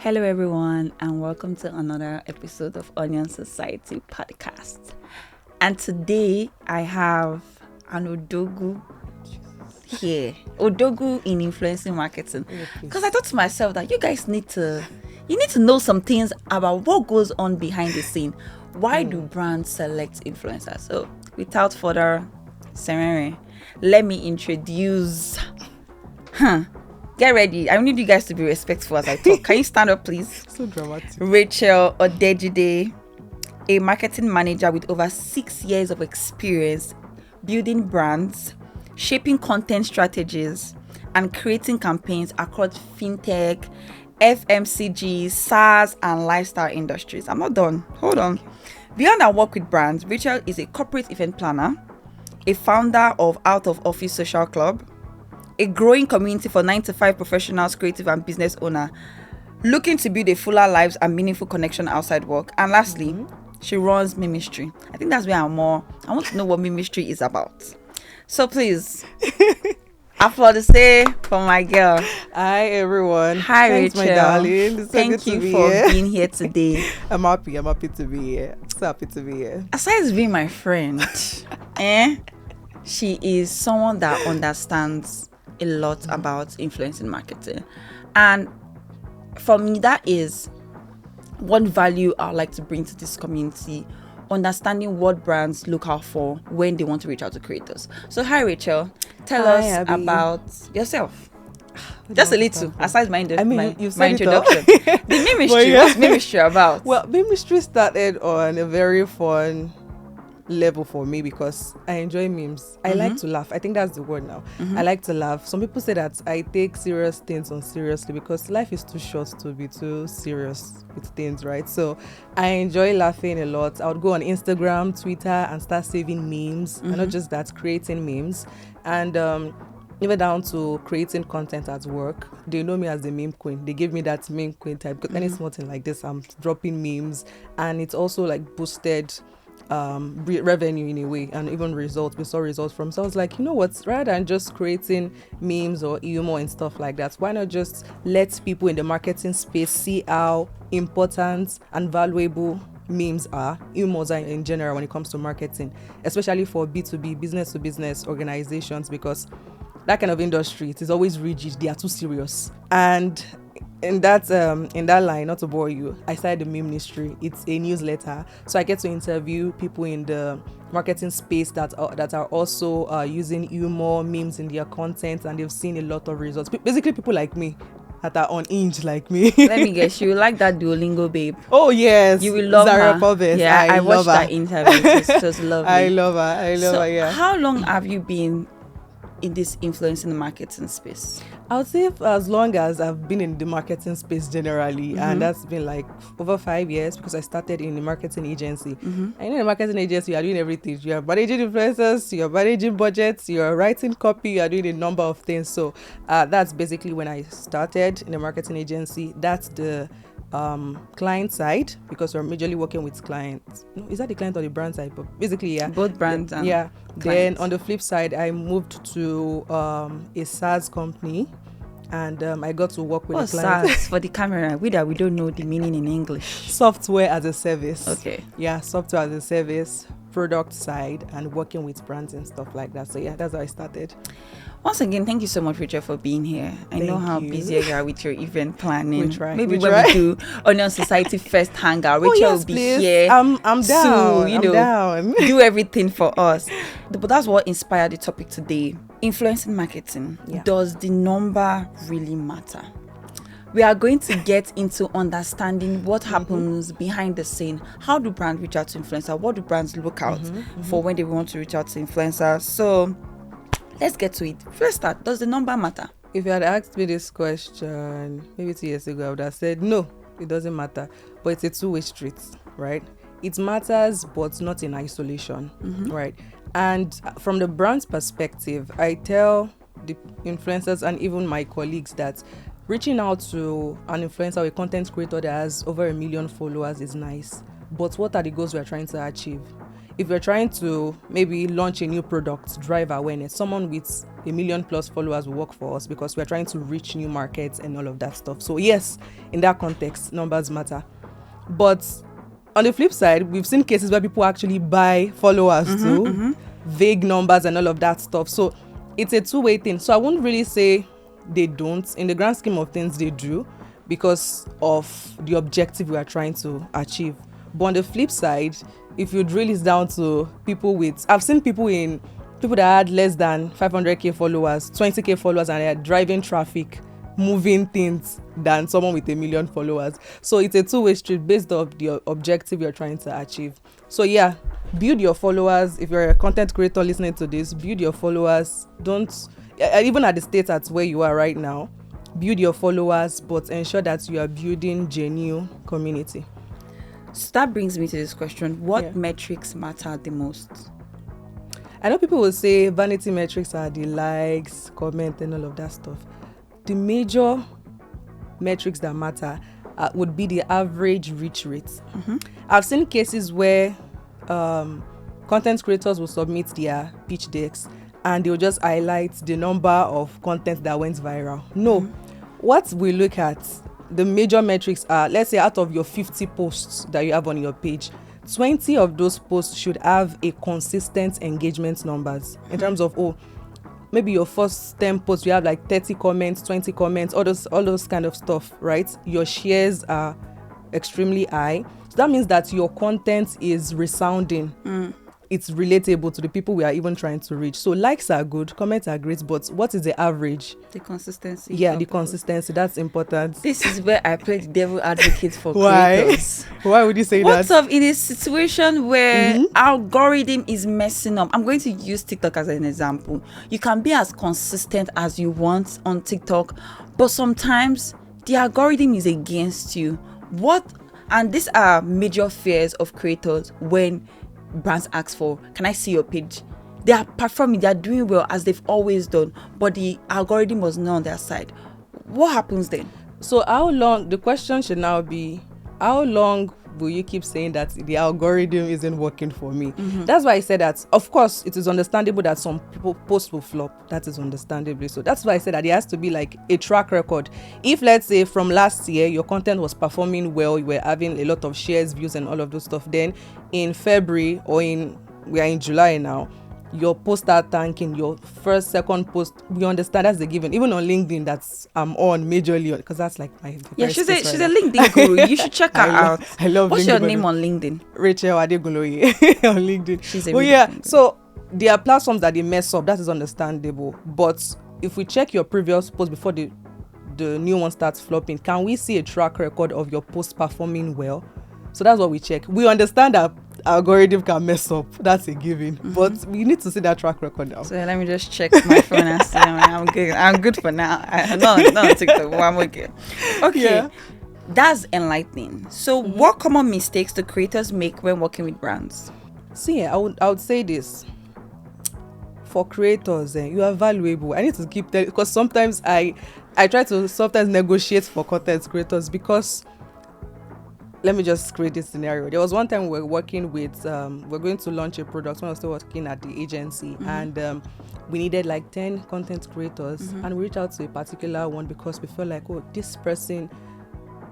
Hello, everyone, and welcome to another episode of Onion Society podcast. And today I have an Odogu here. Odogu in influencing marketing. Because I thought to myself that you guys need to know some things about what goes on behind the scene. Why do brands select influencers? So, without further ceremony, let me introduce. Get ready. I need you guys to be respectful as I talk. Can you stand up, please? So dramatic. Rachel Odejide, a marketing manager with over 6 years of experience building brands, shaping content strategies, and creating campaigns across fintech, FMCG, SaaS, and lifestyle industries. I'm not done. Hold on. Beyond our work with brands, Rachel is a corporate event planner, a founder of Out of Office Social Club, a growing community for 9 to 5 professionals, creative and business owner, looking to build a fuller lives and meaningful connection outside work. And lastly, she runs Mimistry. I think that's where I want to know what Mimistry is about. So please, applause for my girl. Hi everyone. Hi Thanks, Rachel. My darling. It's so Thank good to you be for here. being here today. I'm happy to be here. So happy to be here. Aside being my friend, she is someone that understands a lot about influencing marketing, and for me that is one value I like to bring to this community, understanding what brands look out for when they want to reach out to creators. So hi Rachel, tell Hi, us Abby. about yourself. Just a little, aside my you've my said it introduction. all. The Mimistry, what's Mimistry about? Well, Mimistry started on a very fun level for me because I enjoy memes. I like to laugh. I think that's the word now. I like to laugh. Some people say that I take serious things unseriously because life is too short to be too serious with things, right? So I enjoy laughing a lot. I would go on Instagram, Twitter, and start saving memes. And not just that, creating memes. And even down to creating content at work. They know me as the meme queen. They give me that meme queen type because any small thing like this, I'm dropping memes. And it's also like boosted revenue in a way, and even results. We saw results from. So I was like, you know what, rather than just creating memes or humor and stuff like that, why not just let people in the marketing space see how important and valuable memes are, humors are in general when it comes to marketing, especially for B2B, business to business organizations, because that kind of industry, it is always rigid. They are too serious. And in that line, not to bore you, I started the Meme Ministry. It's a newsletter, so I get to interview people in the marketing space that are also using humor, memes in their content, and they've seen a lot of results. Basically, people like me that are unhinged like me. Let me guess, you like that Duolingo babe. Oh yes, You will love Zara her. Povest. Yeah, I watched love her. that interview. It was lovely. I love her. Yeah. How long have you been in this influencing the marketing space? I would say as long as I've been in the marketing space generally, and that's been like over 5 years because I started in the marketing agency. And in the marketing agency, you are doing everything. You are managing influencers, you are managing budgets, you are writing copy, you are doing a number of things. So that's basically when I started in the marketing agency. That's the client side, because we're majorly working with clients. No, is that the client or the brand side? But basically, yeah, Both brands and yeah. clients. Then on the flip side, I moved to a SaaS company, and I got to work with What's the client. SaaS for the camera? We don't know the meaning in English. Software as a service. Okay. Yeah, software as a service, product side, and working with brands and stuff like that. So yeah, that's how I started. Once again, thank you so much, Rachel, for being here. I know how you. busy you are with your event planning. We try. Maybe when we do Onion Society first hangout, Rachel yes, will be please. here. I'm down. To, I'm down. do everything for us. But that's what inspired the topic today. Influencing marketing. Yeah. Does the number really matter? We are going to get into understanding what happens behind the scene. How do brands reach out to influencers? What do brands look out for when they want to reach out to influencers? So let's get to it. First start, does the number matter? If you had asked me this question maybe 2 years ago, I would have said no, it doesn't matter. But it's a two-way street, right? It matters, but not in isolation, right? And from the brand's perspective, I tell the influencers and even my colleagues that reaching out to an influencer or a content creator that has over 1 million followers is nice. But what are the goals we are trying to achieve? if you're trying to maybe launch a new product, drive awareness, someone with 1 million plus followers will work for us because we're trying to reach new markets and all of that stuff. So yes, in that context, numbers matter. But on the flip side, we've seen cases where people actually buy followers too, vague numbers and all of that stuff. So it's a two-way thing. So I won't really say they don't. In the grand scheme of things, they do, because of the objective we are trying to achieve. But on the flip side, if you drill it down to people I've seen people that had less than 500k followers, 20k followers, and they are driving traffic, moving things, than someone with 1 million followers. So it's a two-way street based off the objective you're trying to achieve. So yeah, build your followers. If you're a content creator listening to this, build your followers. Don't, even at the state at where you are right now, build your followers, but ensure that you are building genuine community. So that brings me to this question. What metrics matter the most? I know people will say vanity metrics are the likes, comment, and all of that stuff. The major metrics that matter would be the average reach rate. I've seen cases where content creators will submit their pitch decks and they'll just highlight the number of content that went viral. No, what we look at, the major metrics are, let's say out of your 50 posts that you have on your page, 20 of those posts should have a consistent engagement numbers in terms of, maybe your first 10 posts, you have like 30 comments, 20 comments, all those kind of stuff, right? Your shares are extremely high. So that means that your content is resounding. It's relatable to the people we are even trying to reach. So likes are good, comments are great, but what is the average? The consistency. Yeah, the consistency, that's important. This is where I play the devil advocate for creators. Why would you say that? What's up in a situation where algorithm is messing up? I'm going to use TikTok as an example. You can be as consistent as you want on TikTok, but sometimes the algorithm is against you. And these are major fears of creators when brands ask for, can I see your page? They are performing, they are doing well as they've always done, but the algorithm was not on their side. What happens then? So the question should now be, how long will you keep saying that the algorithm isn't working for me? That's why I said that, of course, it is understandable that some people posts will flop. That is understandably so. That's why I said that there has to be like a track record. If, let's say, from last year, your content was performing well, you were having a lot of shares, views, and all of those stuff, then in February we are in July now, your posts start tanking, your first, second post, we understand that's the given. Even on LinkedIn, that's I'm on majorly, because that's like my she's a LinkedIn guru. You should check her out. I love What's LinkedIn, your name on LinkedIn? Rachel Adegunloye on LinkedIn. She's a so there are platforms that they mess up. That is understandable. But if we check your previous post before the new one starts flopping, can we see a track record of your post performing well? So that's what we check. We understand that algorithm can mess up. That's a given. But we need to see that track record now. So let me just check my phone and see. I'm good. I'm good for now. No, TikTok. I'm okay. Okay. Yeah. That's enlightening. So what common mistakes do creators make when working with brands? See, I would say this. For creators, you are valuable. I need to keep telling, because sometimes I try to sometimes negotiate for content creators, because let me just create this scenario. There was one time we were working with, we're going to launch a product when I was still working at the agency, and we needed like 10 content creators, and we reached out to a particular one because we felt like, this person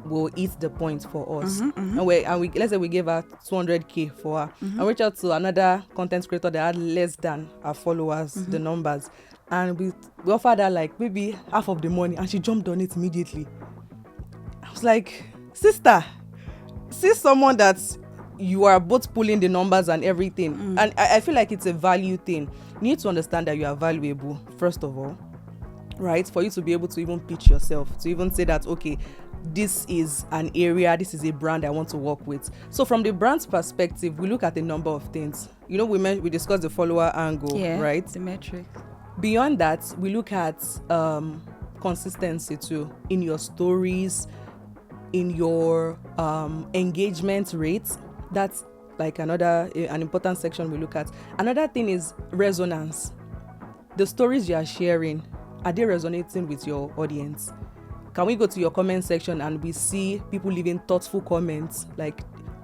will eat the point for us. And we let's say we gave her 200k for her, and we reached out to another content creator that had less than our followers, the numbers, and we offered her like maybe half of the money, and she jumped on it immediately. I was like, sister, see someone that you are both pulling the numbers and everything. And I feel like it's a value thing. You need to understand that you are valuable, first of all, right? For you to be able to even pitch yourself, to even say that, okay, this is an area, this is a brand I want to work with. So from the brand's perspective, we look at a number of things. You know, we discussed the follower angle, right? The metric. Beyond that, we look at consistency too, in your stories, in your engagement rates. That's like an important section we look at. Another thing is resonance. The stories you are sharing, are they resonating with your audience? Can we go to your comment section and we see people leaving thoughtful comments, like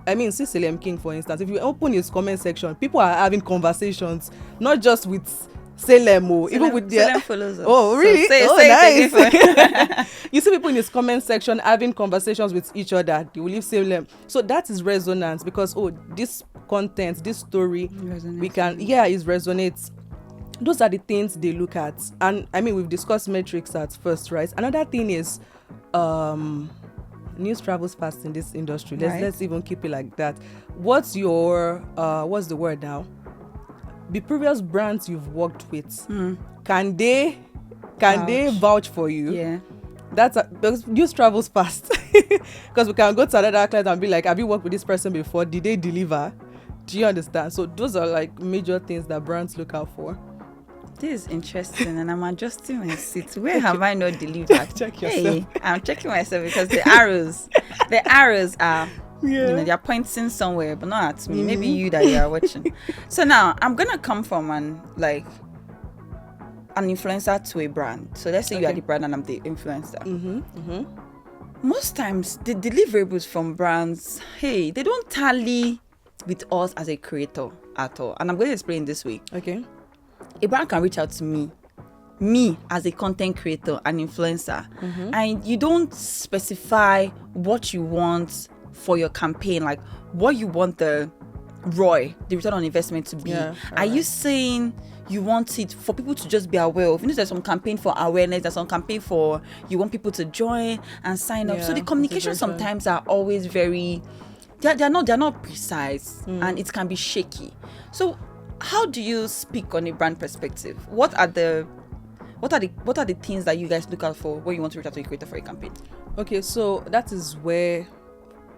I mean, see Salem King, for instance. If you open his comment section, people are having conversations, not just with Salem, even with their... Salem follows us. Oh, really? So say nice. nice. You see people in his comment section having conversations with each other. They will leave Salem. So that is resonance, because, this content, this story, it resonates. Those are the things they look at. And I mean, we've discussed metrics at first, right? Another thing is news travels fast in this industry. Let's even keep it like that. What's your what's the word now? The previous brands you've worked with, can they vouch for you? Yeah. Because news travels fast. Because we can go to another client and be like, have you worked with this person before? Did they deliver? Do you understand? So those are like major things that brands look out for. This is interesting, and I'm adjusting my seat. Where have I not delivered? Check yourself. Hey, I'm checking myself, because the arrows are, they're pointing somewhere, but not at me. Maybe you that you are watching. So now I'm gonna come from an influencer to a brand. So let's say you are the brand and I'm the influencer. Most times the deliverables from brands, they don't tally with us as a creator at all. And I'm going to explain this way. Okay. A brand can reach out to me as a content creator and influencer, and you don't specify what you want for your campaign, like what you want the ROI, the return on investment, to be. Are you saying you want it for people to just be aware of? There's some campaign for awareness, there's some campaign for you want people to join and sign up. So the communication sometimes are always very, they're not precise, and it can be shaky. So how do you speak on a brand perspective? What are the things that you guys look out for when you want to reach out to a creator for a campaign? Okay, so that is where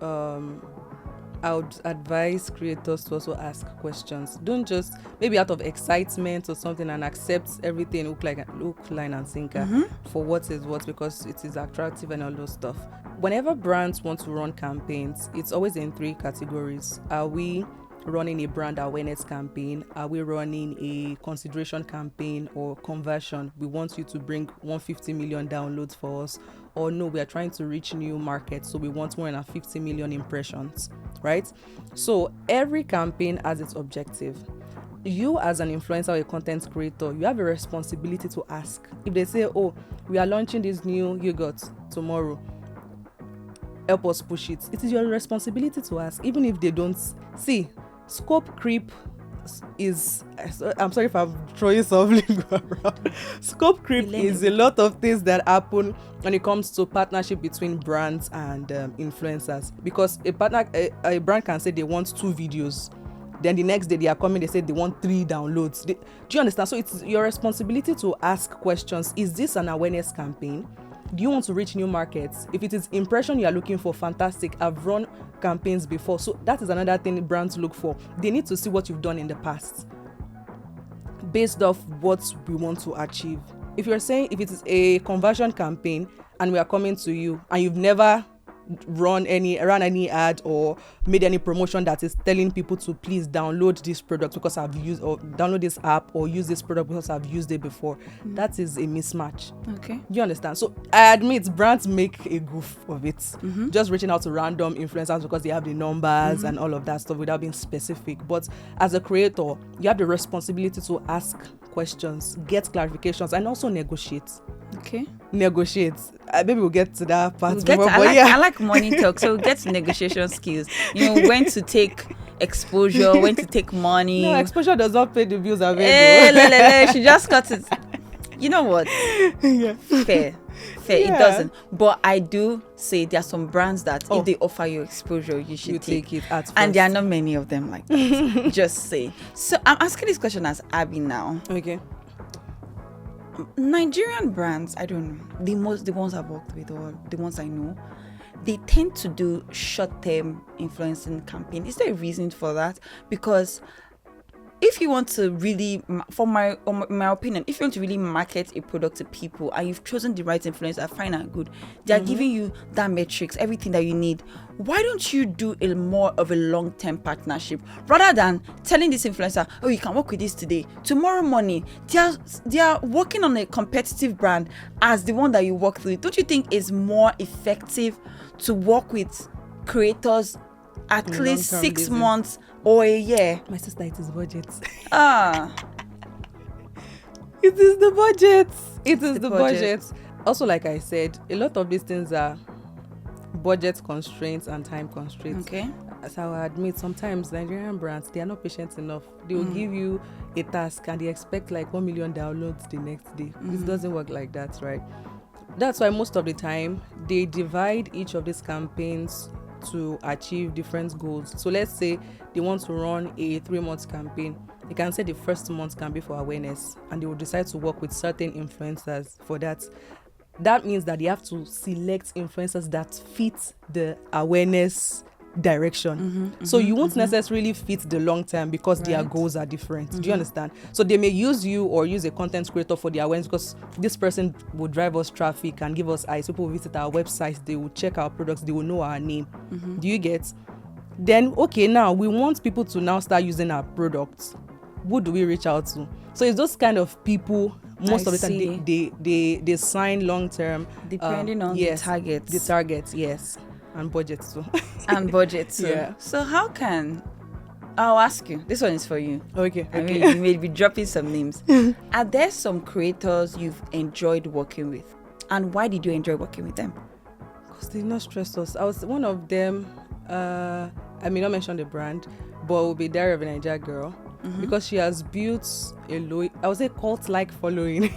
I would advise creators to also ask questions. Don't just maybe out of excitement or something and accept everything hook, line and sinker for what is what, because it is attractive and all those stuff. Whenever brands want to run campaigns, it's always in 3 categories. Are we running a brand awareness campaign? Are we running a consideration campaign or conversion? We want you to bring 150 million downloads for us. Or no, we are trying to reach new markets, so we want more than 50 million impressions, right? So every campaign has its objective. You as an influencer or a content creator, you have a responsibility to ask. If they say, we are launching this new yogurt tomorrow, help us push it. It is your responsibility to ask, even if they don't. See, scope creep is, I'm sorry if I'm throwing some lingo around. Scope creep is a lot of things that happen when it comes to partnership between brands and influencers. Because a brand can say they want 2 videos, then the next day they are coming, they say they want 3 downloads. Do you understand? So it's your responsibility to ask questions. Is this an awareness campaign? Do you want to reach new markets? If it is impression you are looking for, fantastic. I've run campaigns before. So that is another thing brands look for. They need to see what you've done in the past based off what we want to achieve. If you're saying if it is a conversion campaign and we are coming to you and you've never run any ad or made any promotion that is telling people to please download this product because I've used, or download this app or use this product because I've used it before, that is a mismatch. Okay. You understand? So I admit brands make a goof of it, just reaching out to random influencers because they have the numbers and all of that stuff without being specific. But as a creator, you have the responsibility to ask questions, get clarifications, and also negotiate. Okay. Negotiate. Maybe we'll get to that part. I like money talk, so get to negotiation skills. When to take exposure, when to take money. No, exposure does not pay the bills. She just got it. You know what? Yeah. Fair. It doesn't. But I do say there are some brands that if they offer you exposure, you should take it at first. And there are not many of them like that. Just say. So I'm asking this question as Abby now. Okay. Nigerian brands, I don't know, the ones I've worked with or the ones I know, they tend to do short-term influencing campaign. Is there a reason for that? Because if you want to really, for my opinion, if you want to really market a product to people and you've chosen the right influencer, fine and good, they are giving you that metrics, everything that you need. Why don't you do a more of a long-term partnership rather than telling this influencer, you can work with this today, tomorrow morning? They are working on a competitive brand as the one that you work with. Don't you think it's more effective to work with creators at In least long-term 6 basis. months or a year. My sister, it is budget. Ah, It is the budget. It is the the budget. budget. Also, like I said, a lot of these things are budget constraints and time constraints. okay. As I will admit, sometimes Nigerian brands, they are not patient enough. They will give you a task and they expect like 1 million downloads the next day. It doesn't work like that, right? That's why most of the time they divide each of these campaigns to achieve different goals. So let's say they want to run a 3-month campaign. They can say the first month can be for awareness, and they will decide to work with certain influencers for that. That means that they have to select influencers that fit the awareness direction. So you won't necessarily fit the long term because their Right. goals are different. Do you understand? So they may use you or use a content creator for the awareness because this person will drive us traffic and give us eyes. People will visit our website, they will check our products, they will know our name. Do you get? Then okay, now we want people to now start using our products. Who do we reach out to? So it's those kind of people. Most I of the see. time they sign long term, Depending on the targets. the targets, yes, and budgets too. And budget too. Yeah. So how can, I'll ask you, this one is for you. Okay. I mean, you may be dropping some names. Are there some creators you've enjoyed working with? And why did you enjoy working with them? Because they did not stress us. I was one of them. I may not mention the brand, but it will be Diary of a Nigeria Girl. Because she has built I would say cult-like following,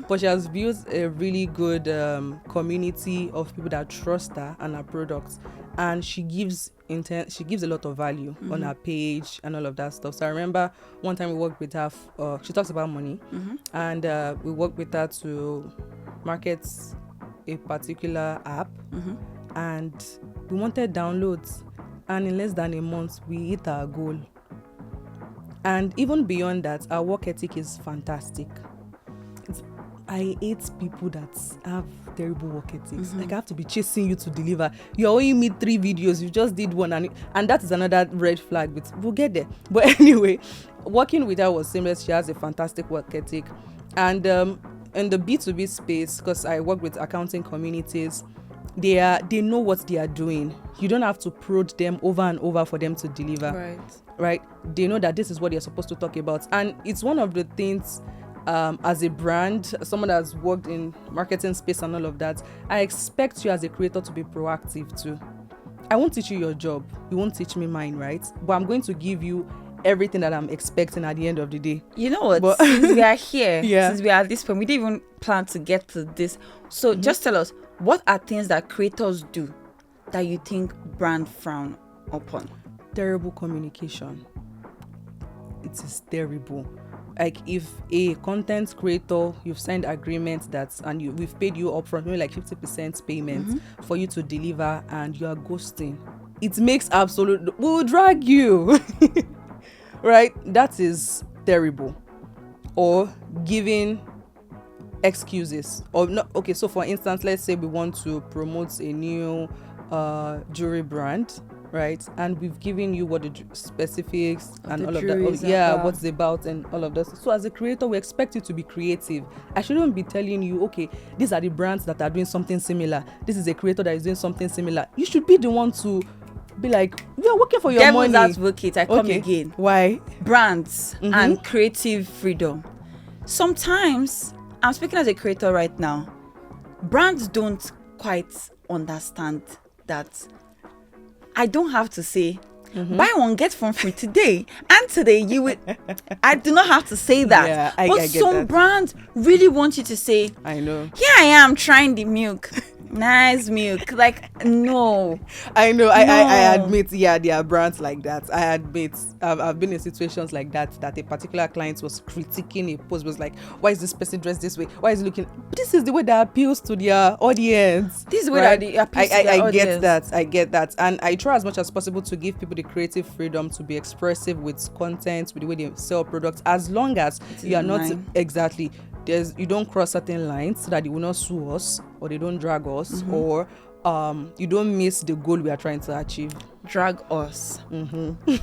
but she has built a really good community of people that trust her and her products, and she gives a lot of value on her page and all of that stuff. So I remember one time we worked with her. She talks about money, and we worked with her to market a particular app, and we wanted downloads, and in less than a month we hit our goal. And even beyond that, our work ethic is fantastic. I hate people that have terrible work ethics. Like, I have to be chasing you to deliver. You're owing me 3 videos. You just did one, and that is another red flag. But we'll get there. But anyway, working with her was seamless. She has a fantastic work ethic, and in the B2B space, because I work with accounting communities, they know what they are doing. You don't have to prod them over and over for them to deliver. Right? They know that this is what you're supposed to talk about. And it's one of the things, as a brand, someone that's worked in marketing space and all of that, I expect you as a creator to be proactive too. I won't teach you your job. You won't teach me mine, right? But I'm going to give you everything that I'm expecting at the end of the day. You know what? Since we are here, Yeah. since we are at this point, we didn't even plan to get to this. So just tell us, what are things that creators do that you think brand frown upon? Terrible communication. It is terrible. Like, if a content creator, you've signed agreement we've paid you upfront, maybe like 50% payment for you to deliver, and you are ghosting, it makes we'll drag you. Right? That is terrible. Or giving excuses, or not. Okay, so for instance, let's say we want to promote a new jewelry brand, right? And we've given you what the specifics and all of that. What's it about and all of that. So as a creator, we expect you to be creative. I shouldn't be telling you, okay, these are the brands that are doing something similar. This is a creator that is doing something similar. You should be the one to be like, we are working for your Devil's money. advocate, I come again. Why? Brands and creative freedom. Sometimes, I'm speaking as a creator right now, brands don't quite understand that I don't have to say, buy one, get one free today. And today you will. I do not have to say that. Yeah, I but get some that. brands really want you to say, I know. here I am trying the milk. Nice milk. Like, no. I know. No. I admit, yeah, there are brands like that. I admit, I've been in situations like that a particular client was critiquing a post, was like, why is this person dressed this way? Why is it looking? But this is the way that appeals to their audience. This is the way that appeals to their audience. I get that. And I try as much as possible to give people the creative freedom to be expressive with content, with the way they sell products, as long as you are not exactly. You don't cross certain lines so that they will not sue us, or they don't drag us, or you don't miss the goal we are trying to achieve. Drag us.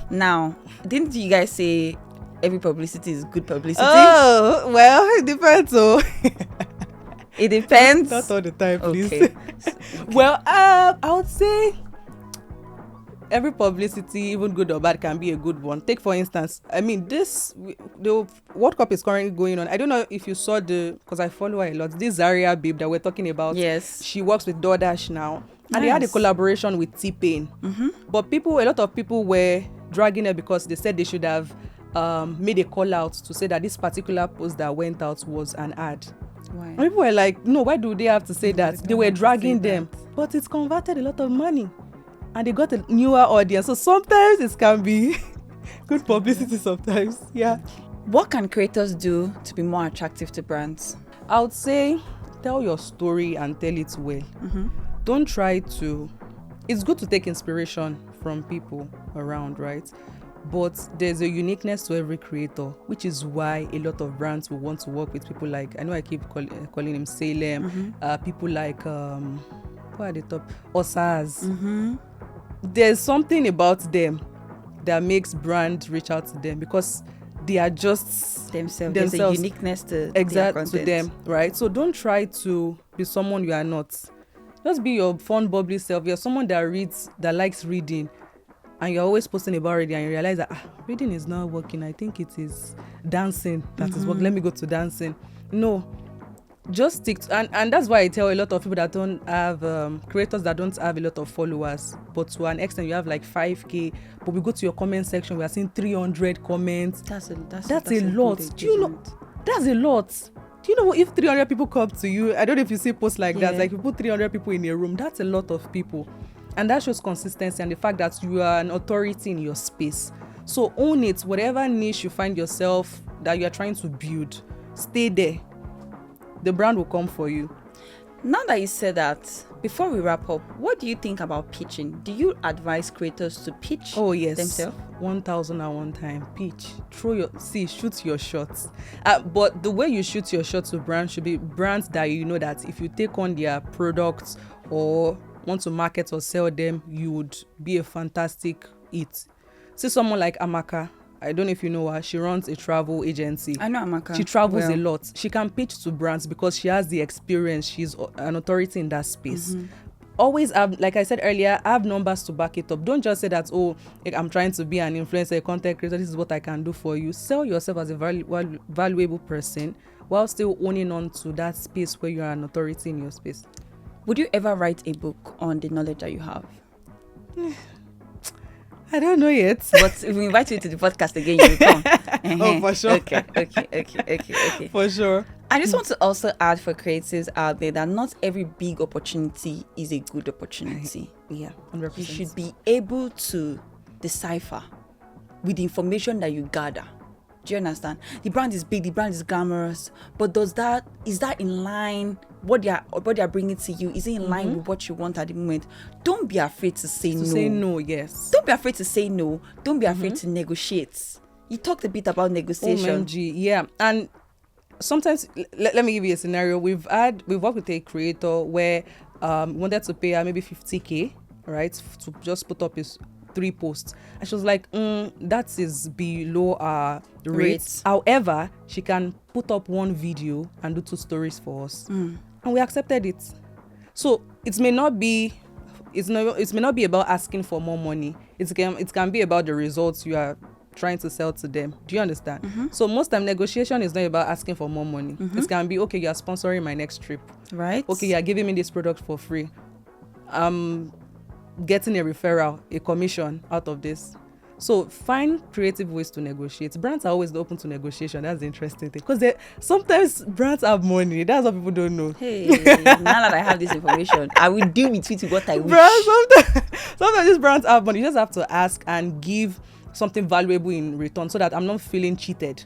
Now, didn't you guys say every publicity is good publicity? Oh, well, it depends. So it depends. Not all the time, please. Okay. Well, I would say every publicity, even good or bad, can be a good one. Take for instance, I mean, the World Cup is currently going on. I don't know if you saw because I follow her a lot. This Zaria babe that we're talking about. Yes. She works with DoorDash now, Nice. and they had a collaboration with T-Pain. But a lot of people were dragging her because they said they should have made a call out to say that this particular post that went out was an ad. Why? And people were like, no, why do they have to say that? They were dragging them. But it's converted a lot of money. And they got a newer audience. So sometimes it can be good publicity sometimes. Yeah. What can creators do to be more attractive to brands? I would say tell your story and tell it well. Don't try to... It's good to take inspiration from people around, right? But there's a uniqueness to every creator, which is why a lot of brands will want to work with people like... I know I keep calling him Salem. People like... what are the top? Osas. There's something about them that makes brands reach out to them because they are just themselves. There's a uniqueness to them, right? So don't try to be someone you are not. Just be your fun, bubbly self. You're someone that reads, that likes reading, and you're always posting about reading, and you realize that reading is not working. I think it is dancing that is working. Let me go to dancing. No. Just stick to, and that's why I tell a lot of people that don't have creators that don't have a lot of followers, but to an extent you have like 5k, but we go to your comment section, we are seeing 300 comments. That's a lot. Do you know that's a lot? Do you know if 300 people come to you? I don't know if you see posts like that, like you put 300 people in a room, that's a lot of people, and that shows consistency and the fact that you are an authority in your space. So own it. Whatever niche you find yourself that you are trying to build, stay there. The brand will come for you. Now that you said that, before we wrap up, what do you think about pitching? Do you advise creators to pitch themselves? 1001 time. Pitch. Shoot your shots. But the way you shoot your shots with brands should be brands that you know that if you take on their products or want to market or sell them, you would be a fantastic hit. See someone like Amaka. I don't know if you know her. She runs a travel agency. I know Amaka. She travels a lot. She can pitch to brands because she has the experience. She's an authority in that space. Always have, like I said earlier, have numbers to back it up. Don't just say that, I'm trying to be an influencer, a content creator. This is what I can do for you. Sell yourself as a valuable person while still owning on to that space where you are an authority in your space. Would you ever write a book on the knowledge that you have? I don't know yet. But if we invite you to the podcast again, you will come. Oh, for sure. Okay. For sure. I just want to also add for creatives out there that not every big opportunity is a good opportunity. Yeah, 100%. You should be able to decipher with the information that you gather. Do you understand? The brand is big, the brand is glamorous, but is that in line? What they are bringing to you, is it in line with what you want at the moment? Don't be afraid to say no. Say no, yes. Don't be afraid to say no. Don't be afraid to negotiate. You talked a bit about negotiation. OMG, yeah. And sometimes, let me give you a scenario. We've worked with a creator where we wanted to pay her maybe 50k, right, to just put up his 3 posts, and she was like, that is below our rates. However, she can put up 1 video and do 2 stories for us, and we accepted it. So it may not be about asking for more money. It can be about the results you are trying to sell to them. Do you understand? So most time negotiation is not about asking for more money. It can be, okay, you are sponsoring my next trip, right? Okay, you are giving me this product for free. Getting a referral, a commission out of this. So find creative ways to negotiate. Brands are always open to negotiation. That's the interesting thing, because sometimes brands have money. That's what people don't know. Hey, now that I have this information, I will deal with it with what I wish. Sometimes these brands have money. You just have to ask and give something valuable in return, so that I'm not feeling cheated.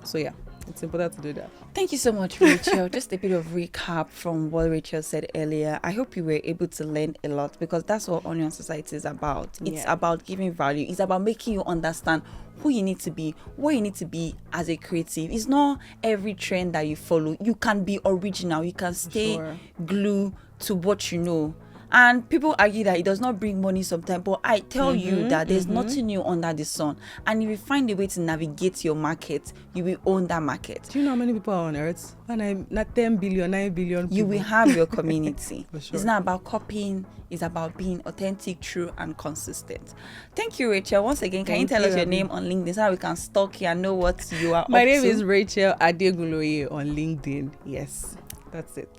So yeah, it's important to do that. Thank you so much, Rachel. Just a bit of recap from what Rachel said earlier. I hope you were able to learn a lot, because that's what Onion Society is about. It's about giving value. It's about making you understand who you need to be, what you need to be as a creative. It's not every trend that you follow. You can be original. You can stay glued to what you know. And people argue that it does not bring money sometimes, but I tell you that there's nothing new under the sun. And if you find a way to navigate your market, you will own that market. Do you know how many people are on earth? And I'm not 10 billion, 9 billion people. You will have your community. For sure. It's not about copying, it's about being authentic, true, and consistent. Thank you, Rachel. Once again, can you tell us your name on LinkedIn so that we can stalk you and know what you are My up name to? is Rachel Adeguloye on LinkedIn. Yes, that's it.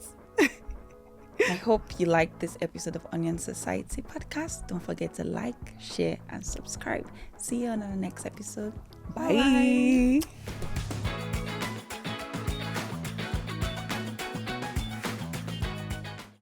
I hope you liked this episode of Onion Society podcast. Don't forget to like, share, and subscribe. See you on our next episode. Bye.